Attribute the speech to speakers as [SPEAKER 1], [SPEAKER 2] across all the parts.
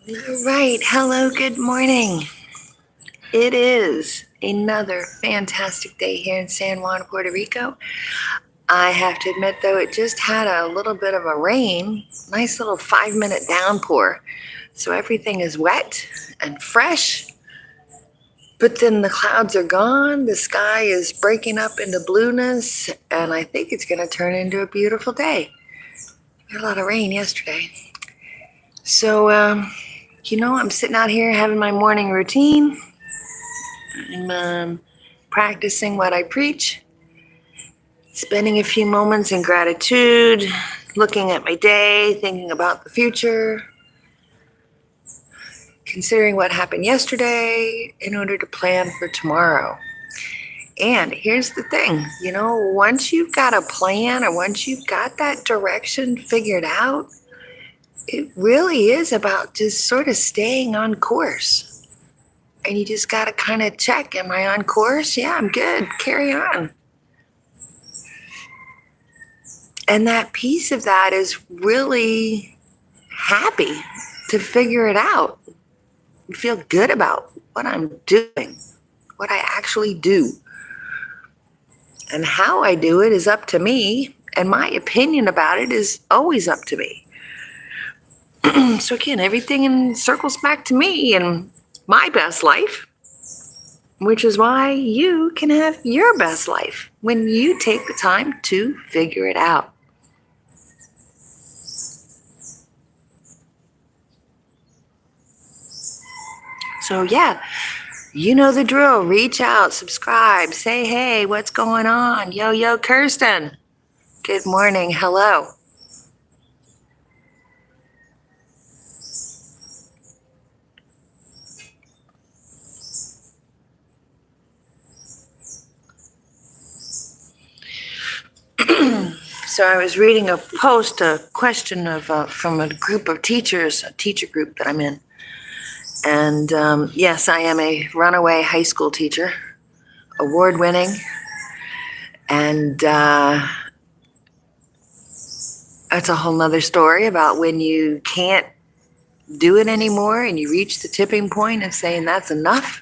[SPEAKER 1] All right. Hello. Good morning. It is another fantastic day here in San Juan, Puerto Rico. I have to admit, though, it just had a little bit of a rain, nice little 5-minute downpour. So everything is wet and fresh. But then the clouds are gone. The sky is breaking up into blueness. And I think it's going to turn into a beautiful day. We had a lot of rain yesterday. So, I'm sitting out here having my morning routine. I'm practicing what I preach, spending a few moments in gratitude, looking at my day, thinking about the future, considering what happened yesterday in order to plan for tomorrow. And here's the thing, once you've got a plan or once you've got that direction figured out, it really is about just sort of staying on course. And you just got to kind of check, am I on course? Yeah, I'm good. Carry on. And that piece of that is really happy to figure it out. Feel good about what I'm doing, what I actually do. And how I do it is up to me. And my opinion about it is always up to me. So again, everything circles back to me and my best life, which is why you can have your best life when you take the time to figure it out. So yeah, you know the drill. Reach out, subscribe, say, hey, what's going on? Yo, Kirsten. Good morning. Hello. So I was reading a post, a question from a group of teachers, a teacher group that I'm in. And yes, I am a runaway high school teacher, award-winning. And that's a whole nother story about when you can't do it anymore and you reach the tipping point of saying that's enough.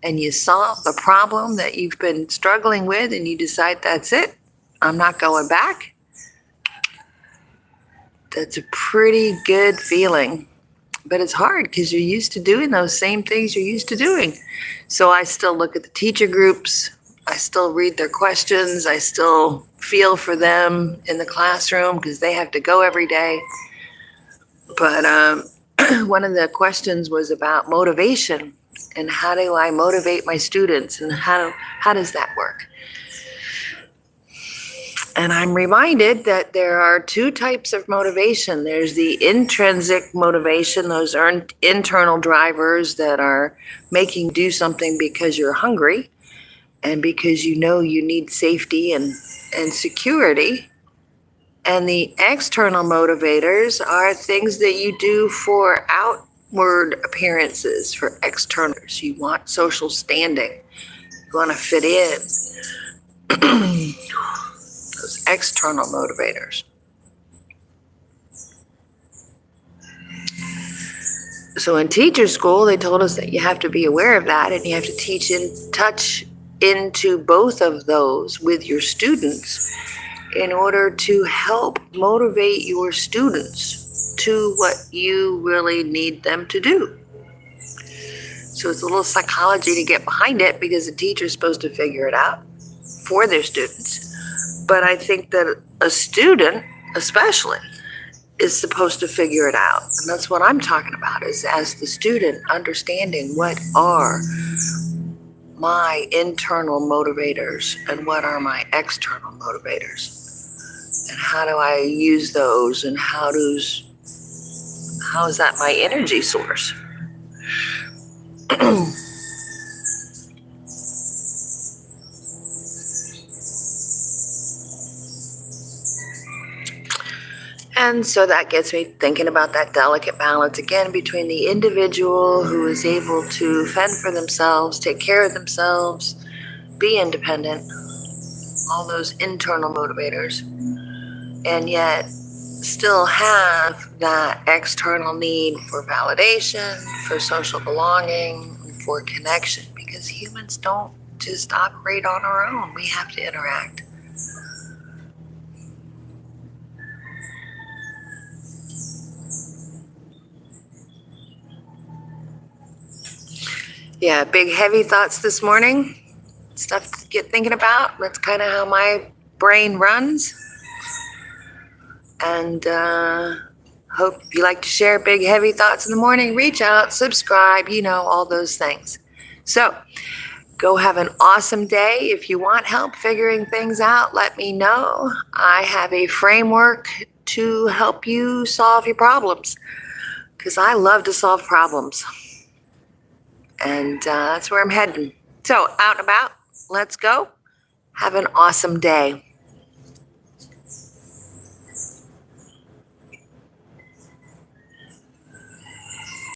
[SPEAKER 1] And you solve the problem that you've been struggling with and you decide that's it. I'm not going back. That's a pretty good feeling. But it's hard because you're used to doing those same things you're used to doing. So I still look at the teacher groups. I still read their questions. I still feel for them in the classroom because they have to go every day. But one of the questions was about motivation and how do I motivate my students and how does that work? And I'm reminded that there are two types of motivation. There's the intrinsic motivation, those are internal drivers that are making you do something because you're hungry and because you know you need safety and security. And the external motivators are things that you do for outward appearances, for externals. You want social standing. You want to fit in. Those external motivators. So in teacher school, they told us that you have to be aware of that and you have to touch into both of those with your students in order to help motivate your students to what you really need them to do. So it's a little psychology to get behind it because the teacher is supposed to figure it out for their students. But I think that a student, especially, is supposed to figure it out. And that's what I'm talking about, is as the student understanding what are my internal motivators and what are my external motivators. And how do I use those and how is that my energy source? And so that gets me thinking about that delicate balance again between the individual who is able to fend for themselves, take care of themselves, be independent, all those internal motivators, and yet still have that external need for validation, for social belonging, for connection, because humans don't just operate on our own. We have to interact. Yeah, big heavy thoughts this morning. Stuff to get thinking about. That's kind of how my brain runs. And hope you like to share big heavy thoughts in the morning. Reach out, subscribe, all those things. So go have an awesome day. If you want help figuring things out, let me know. I have a framework to help you solve your problems, because I love to solve problems. And that's where I'm heading. So out and about, let's go. Have an awesome day.